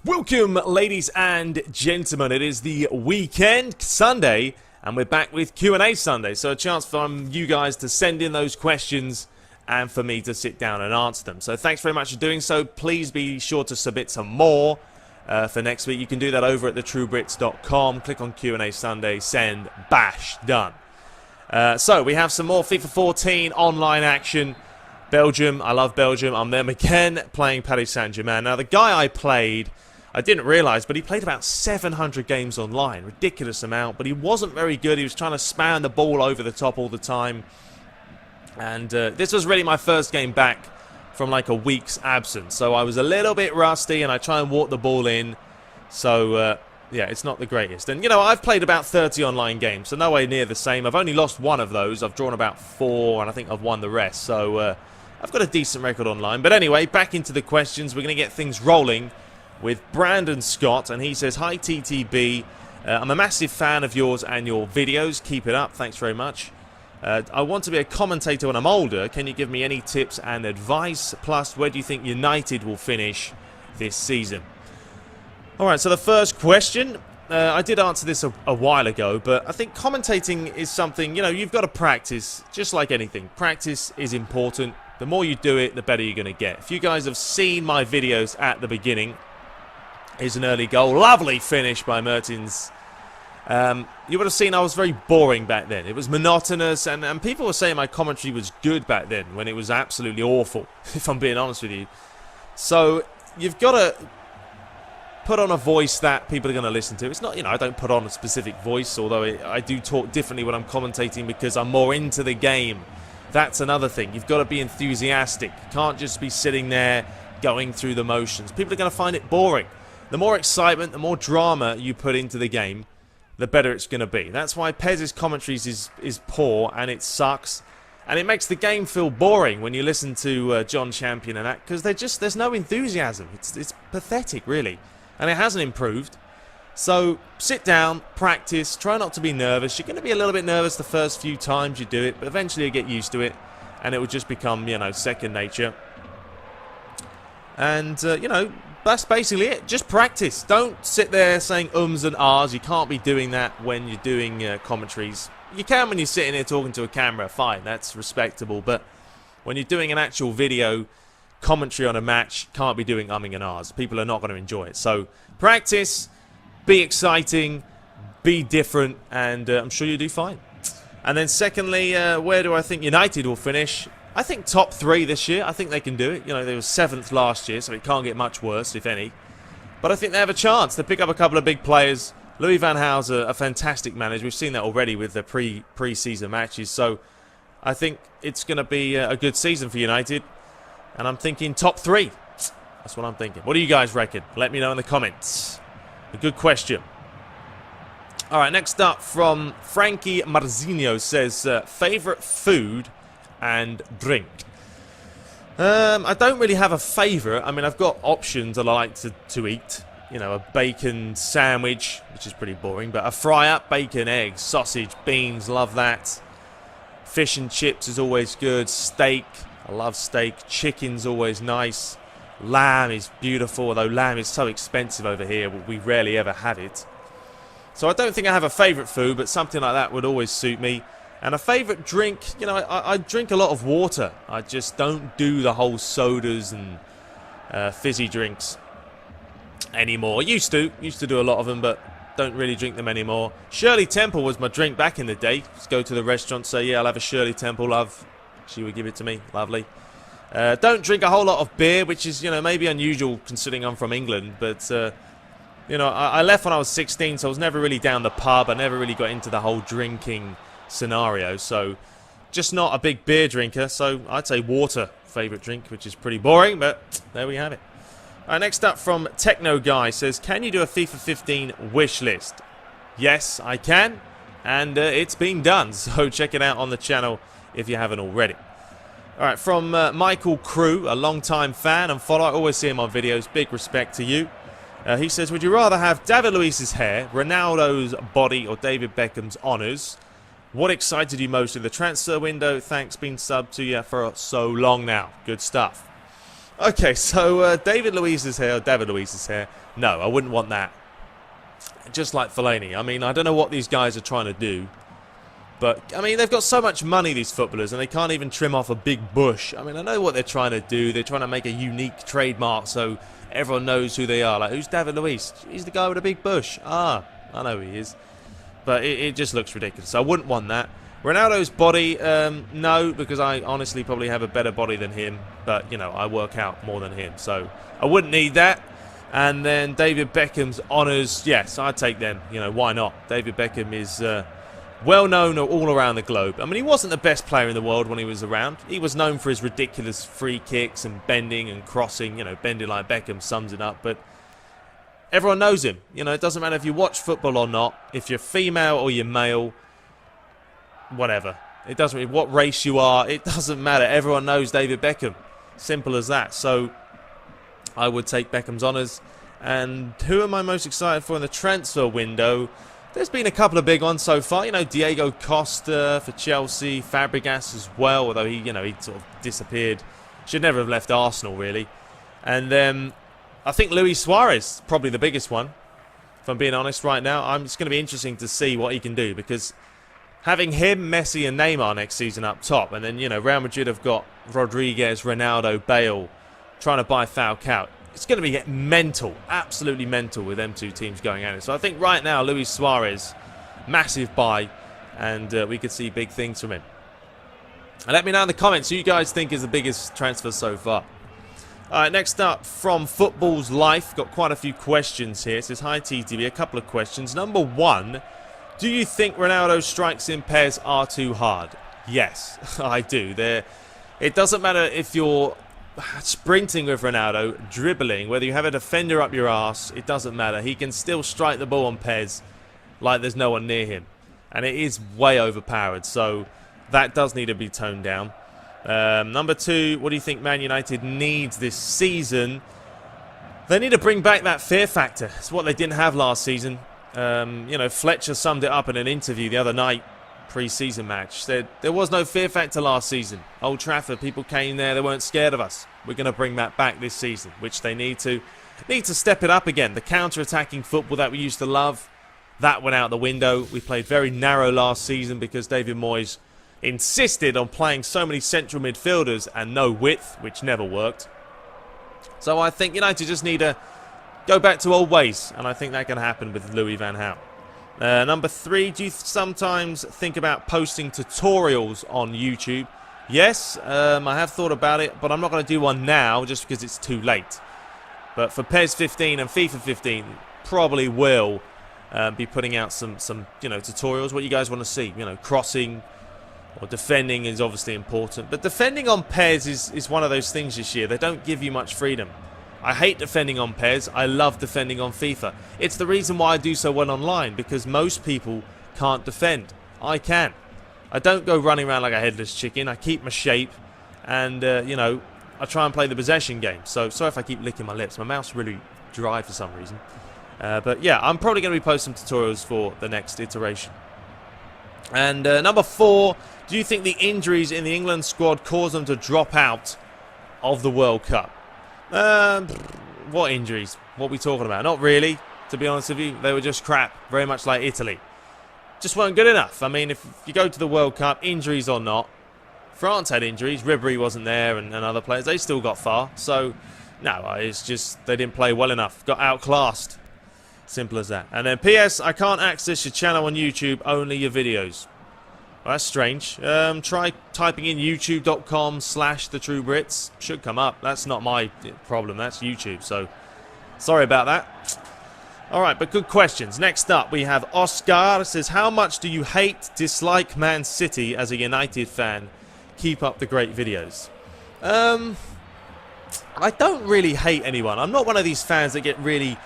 Welcome, ladies and gentlemen. It is the weekend, Sunday, and we're back with Q&A Sunday. So a chance for you guys to send in those questions and for me to sit down and answer them. So thanks very much for doing so. Please be sure to submit some more for next week. You can do that over at thetruebrits.com. Click on Q&A Sunday, send, bash, done. So we have some more FIFA 14 online action. Belgium, I love Belgium. I'm them again, playing Paris Saint-Germain. Now the guy I played, I didn't realise, but he played about 700 games online. Ridiculous amount, but he wasn't very good. He was trying to spam the ball over the top all the time. And this was really my first game back from like a week's absence. So I was a little bit rusty, and I try and walk the ball in. So, yeah, it's not the greatest. And, you know, I've played about 30 online games, so nowhere near the same. I've only lost one of those. I've drawn about 4, and I think I've won the rest. So I've got a decent record online. But anyway, back into the questions. We're going to get things rolling with Brandon Scott, and he says, "Hi TTB, I'm a massive fan of yours and your videos. Keep it up, thanks very much. I want to be a commentator when I'm older. Can you give me any tips and advice? Plus, where do you think United will finish this season?" Alright, so the first question, I did answer this a while ago, but I think commentating is something, you know, you've got to practice, just like anything. Practice is important. The more you do it, the better you're going to get. If you guys have seen my videos at the beginning, here's an early goal. Lovely finish by Mertens. You would have seen I was very boring back then. It was monotonous, and people were saying my commentary was good back then, when it was absolutely awful, if I'm being honest with you. So, you've got to put on a voice that people are going to listen to. It's not, you know, I don't put on a specific voice, although I do talk differently when I'm commentating because I'm more into the game. That's another thing. You've got to be enthusiastic. You can't just be sitting there going through the motions. People are going to find it boring. The more excitement, the more drama you put into the game, the better it's going to be. That's why PES's commentaries is poor, and it sucks. And it makes the game feel boring when you listen to John Champion and that, because there's no enthusiasm. It's pathetic, really. And it hasn't improved. So sit down, practice, try not to be nervous. You're going to be a little bit nervous the first few times you do it, but eventually you get used to it, and it will just become, you know, second nature. And, you know, that's basically it. Just practice. Don't sit there saying ums and ahs. You can't be doing that when you're doing commentaries. You can when you're sitting here talking to a camera. Fine, that's respectable. But when you're doing an actual video commentary on a match, can't be doing umming and ahs. People are not going to enjoy it. So practice, be exciting, be different, and I'm sure you'll do fine. And then secondly, where do I think United will finish? I think top 3 this year. I think they can do it. You know, they were 7th last year, so it can't get much worse, if any. But I think they have a chance to pick up a couple of big players. Louis van Gaal's a fantastic manager. We've seen that already with the pre-season matches. So I think it's going to be a good season for United. And I'm thinking top 3. That's what I'm thinking. What do you guys reckon? Let me know in the comments. A good question. All right, next up from Frankie Marzinho says, favourite food and drink. I don't really have a favourite. I mean, I've got options that I like to eat. You know, a bacon sandwich, which is pretty boring, but a fry-up, bacon, eggs, sausage, beans, love that. Fish and chips is always good. Steak, I love steak. Chicken's always nice. Lamb is beautiful, although lamb is so expensive over here, we rarely ever have it. So I don't think I have a favourite food, but something like that would always suit me. And a favourite drink, you know, I drink a lot of water. I just don't do the whole sodas and fizzy drinks anymore. Used to do a lot of them, but don't really drink them anymore. Shirley Temple was my drink back in the day. Just go to the restaurant, say, yeah, I'll have a Shirley Temple, love. She would give it to me, lovely. Don't drink a whole lot of beer, which is, you know, maybe unusual considering I'm from England, but, you know, I left when I was 16, so I was never really down the pub. I never really got into the whole drinking scenario, so just not a big beer drinker. So I'd say water, favourite drink, which is pretty boring, but there we have it. Alright, next up from Techno Guy says, can you do a FIFA 15 wish list? Yes, I can, and it's been done, so check it out on the channel if you haven't already. Alright, from Michael Crew, a long-time fan and follower. I always see him on videos. Big respect to you. He says, would you rather have David Luiz's hair, Ronaldo's body, or David Beckham's honours? What excited you most in the transfer window? Thanks, been subbed to you for so long now. Good stuff. Okay, so David Luiz's hair, David Luiz's hair. No, I wouldn't want that. Just like Fellaini. I mean, I don't know what these guys are trying to do. But, I mean, they've got so much money, these footballers, and they can't even trim off a big bush. I mean, I know what they're trying to do. They're trying to make a unique trademark so everyone knows who they are. Like, who's David Luiz? He's the guy with a big bush. Ah, I know who he is. But it just looks ridiculous. I wouldn't want that. Ronaldo's body, no, because I honestly probably have a better body than him. But, you know, I work out more than him. So, I wouldn't need that. And then David Beckham's honours, yes, I'd take them. You know, why not? David Beckham is well known all around the globe. I mean, he wasn't the best player in the world when he was around. He was known for his ridiculous free kicks and bending and crossing. You know, bending like Beckham sums it up. But everyone knows him. You know, it doesn't matter if you watch football or not. If you're female or you're male, whatever. It doesn't matter what race you are. It doesn't matter. Everyone knows David Beckham. Simple as that. So I would take Beckham's honours. And who am I most excited for in the transfer window? There's been a couple of big ones so far. You know, Diego Costa for Chelsea, Fabregas as well, although he sort of disappeared. Should never have left Arsenal, really. And then I think Luis Suarez, probably the biggest one, if I'm being honest right now. It's going to be interesting to see what he can do, because having him, Messi and Neymar next season up top, and then, you know, Real Madrid have got Rodriguez, Ronaldo, Bale trying to buy Falcao. It's going to be mental, absolutely mental with them two teams going at it. So I think right now, Luis Suarez, massive buy, and we could see big things from him. And let me know in the comments who you guys think is the biggest transfer so far. All right, next up from Football's Life, got quite a few questions here. It says, hi TTB, a couple of questions. Number one, do you think Ronaldo's strikes in pairs are too hard? Yes, I do. It doesn't matter if you're sprinting with Ronaldo, dribbling, whether you have a defender up your arse, it doesn't matter. He can still strike the ball on Pez like there's no one near him. And it is way overpowered, so that does need to be toned down. Number two, what do you think Man United needs this season? They need to bring back that fear factor. It's what they didn't have last season. You know, Fletcher summed it up in an interview the other night, pre-season match. There was no fear factor last season. Old Trafford, people came there, they weren't scared of us. We're going to bring that back this season, which they need to step it up again. The counter-attacking football that we used to love, that went out the window. We played very narrow last season because David Moyes insisted on playing so many central midfielders and no width, which never worked. So I think United just need to go back to old ways, and I think that can happen with Louis van Gaal. Number three, do you sometimes think about posting tutorials on YouTube? Yes, I have thought about it, but I'm not going to do one now just because it's too late. But for PES 15 and FIFA 15, probably will be putting out some tutorials. What you guys want to see, crossing or defending is obviously important. But defending on PES is one of those things this year. They don't give you much freedom. I hate defending on PES. I love defending on FIFA. It's the reason why I do so well online, because most people can't defend. I can. I don't go running around like a headless chicken. I keep my shape, and I try and play the possession game. So sorry if I keep licking my lips. My mouth's really dry for some reason. But yeah, I'm probably going to be posting tutorials for the next iteration. And number four, do you think the injuries in the England squad caused them to drop out of the World Cup? What injuries? What are we talking about? Not really, to be honest with you. They were just crap, very much like Italy. Just weren't good enough. I mean, if you go to the World Cup, injuries or not, France had injuries. Ribéry wasn't there, and other players. They still got far. So, no, it's just they didn't play well enough. Got outclassed. Simple as that. And then PS, I can't access your channel on YouTube, only your videos. Well, that's strange. Try typing in youtube.com/thetruebrits. Should come up. That's not my problem. That's YouTube. So, sorry about that. All right, but good questions. Next up, we have Oscar. It says, how much do you hate, dislike Man City as a United fan? Keep up the great videos. I don't really hate anyone. I'm not one of these fans that get really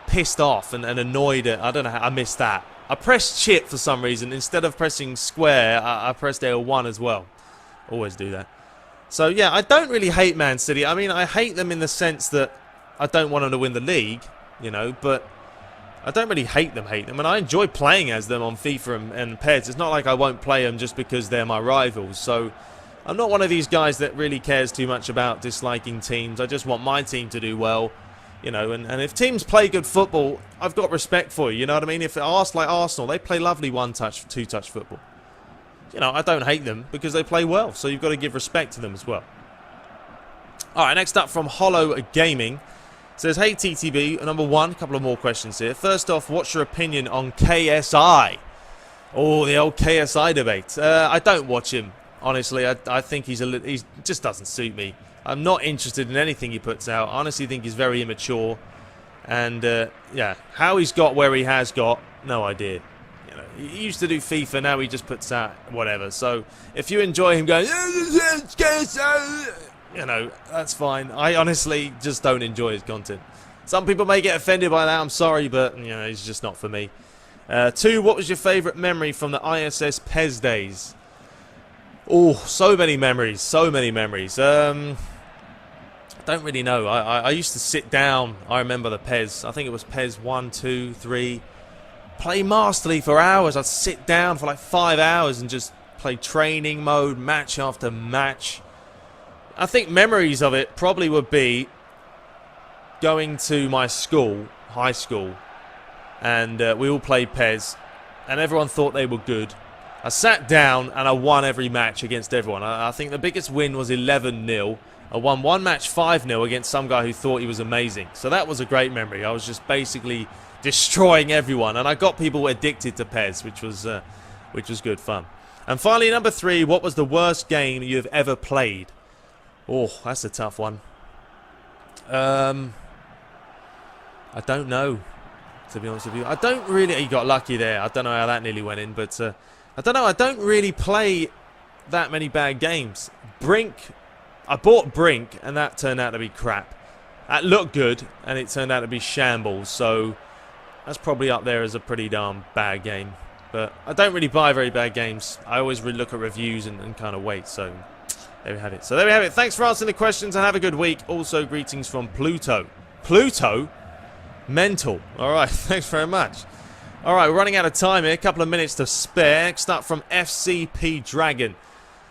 pissed off and annoyed at, I don't know how, I missed that. I pressed chip for some reason. Instead of pressing square, I pressed L1 as well. Always do that. So, yeah, I don't really hate Man City. I mean, I hate them in the sense that I don't want them to win the league. you know, but I don't really hate them, and I enjoy playing as them on FIFA and PES. It's not like I won't play them just because they're my rivals, so I'm not one of these guys that really cares too much about disliking teams. I just want my team to do well, you know, and if teams play good football, I've got respect for you know what I mean? If like Arsenal, they play lovely one-touch, two-touch football. You know, I don't hate them because they play well, so you've got to give respect to them as well. Alright, next up from Hollow Gaming. Says, hey TTB, number one, a couple of more questions here. First off, what's your opinion on KSI? Oh, the old KSI debate. I don't watch him, honestly. I think he just doesn't suit me. I'm not interested in anything he puts out. I honestly think he's very immature. And, yeah, how he's got where he has got, no idea. You know, he used to do FIFA, now he just puts out whatever. So, if you enjoy him going, you know, that's fine. I honestly just don't enjoy his content. Some people may get offended by that, I'm sorry, but, you know, it's just not for me. Two, what was your favourite memory from the ISS PES days? Oh, so many memories, so many memories. I don't really know. I used to sit down, I remember the PES. I think it was PES 1, 2, 3. Play masterly for hours. I'd sit down for like 5 hours and just play training mode, match after match. I think memories of it probably would be going to my school, high school, and we all played PES, and everyone thought they were good. I sat down and I won every match against everyone. I think the biggest win was 11-0. I won one match 5-0 against some guy who thought he was amazing. So that was a great memory. I was just basically destroying everyone, and I got people addicted to PES, which was good fun. And finally, number three, what was the worst game you've ever played? Oh, that's a tough one. I don't know, to be honest with you. I don't really... You got lucky there. I don't know how that nearly went in, but I don't know. I don't really play that many bad games. Brink... I bought Brink, and that turned out to be crap. That looked good, and it turned out to be shambles, so that's probably up there as a pretty darn bad game. But I don't really buy very bad games. I always look at reviews and kind of wait, so... There we have it. So there we have it. Thanks for answering the questions and have a good week. Also, greetings from Pluto. Pluto? Mental. Alright, thanks very much. Alright, we're running out of time here. A couple of minutes to spare. Next up from FCP Dragon.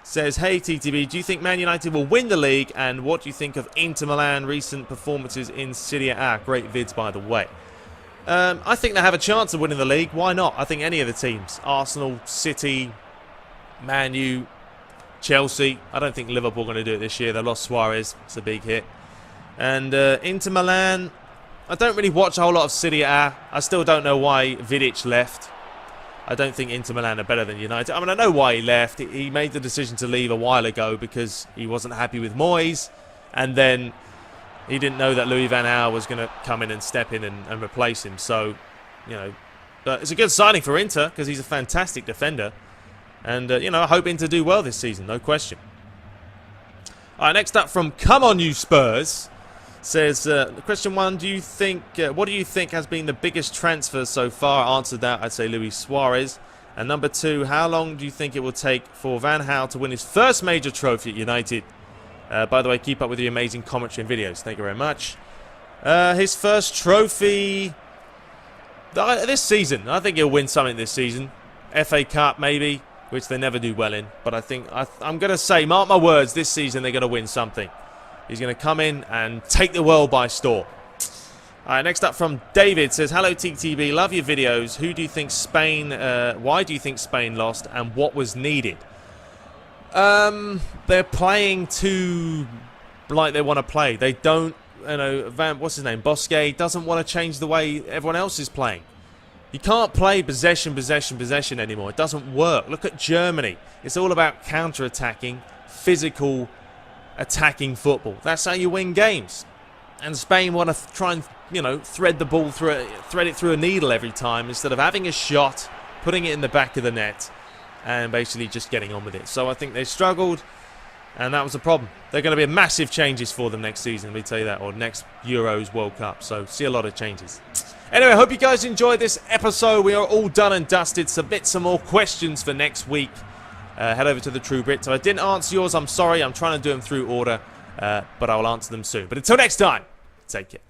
Says, hey TTB, do you think Man United will win the league? And what do you think of Inter Milan recent performances in Serie A? Great vids, by the way. I think they have a chance of winning the league. Why not? I think any of the teams. Arsenal, City, Man U, Chelsea. I don't think Liverpool are going to do it this year. They lost Suarez. It's a big hit. And Inter Milan, I don't really watch a whole lot of Serie A. I still don't know why Vidic left. I don't think Inter Milan are better than United. I mean, I know why he left. He made the decision to leave a while ago because he wasn't happy with Moyes. And then he didn't know that Louis van Gaal was going to come in and step in and replace him. So, you know, but it's a good signing for Inter because he's a fantastic defender. And, you know, I hope Inter do well this season, no question. All right, next up from Come On You Spurs. Says, question one, do you think, what do you think has been the biggest transfer so far? Answered that, I'd say Luis Suarez. And number two, how long do you think it will take for Van Gaal to win his first major trophy at United? By the way, keep up with your amazing commentary and videos. Thank you very much. His first trophy this season. I think he'll win something this season. FA Cup, maybe, which they never do well in. But I think, I'm going to say, mark my words, this season they're going to win something. He's going to come in and take the world by storm. All right, next up from David says, hello TTB, love your videos. Who do you think Spain, why do you think Spain lost and what was needed? They're playing too like they want to play. They don't, you know, what's his name? Bosque doesn't want to change the way everyone else is playing. You can't play possession anymore. It doesn't work. Look at Germany. It's all about counter-attacking, physical attacking football. That's how you win games. And Spain want to try and, you know, thread the ball through it through a needle every time instead of having a shot, putting it in the back of the net, and basically just getting on with it. So I think they struggled, and that was the problem. There are going to be massive changes for them next season, let me tell you that, or next Euros World Cup. So see a lot of changes. Anyway, I hope you guys enjoyed this episode. We are all done and dusted. Submit some more questions for next week. Head over to the True Brit. So I didn't answer yours, I'm sorry. I'm trying to do them through order, but I will answer them soon. But until next time, take care.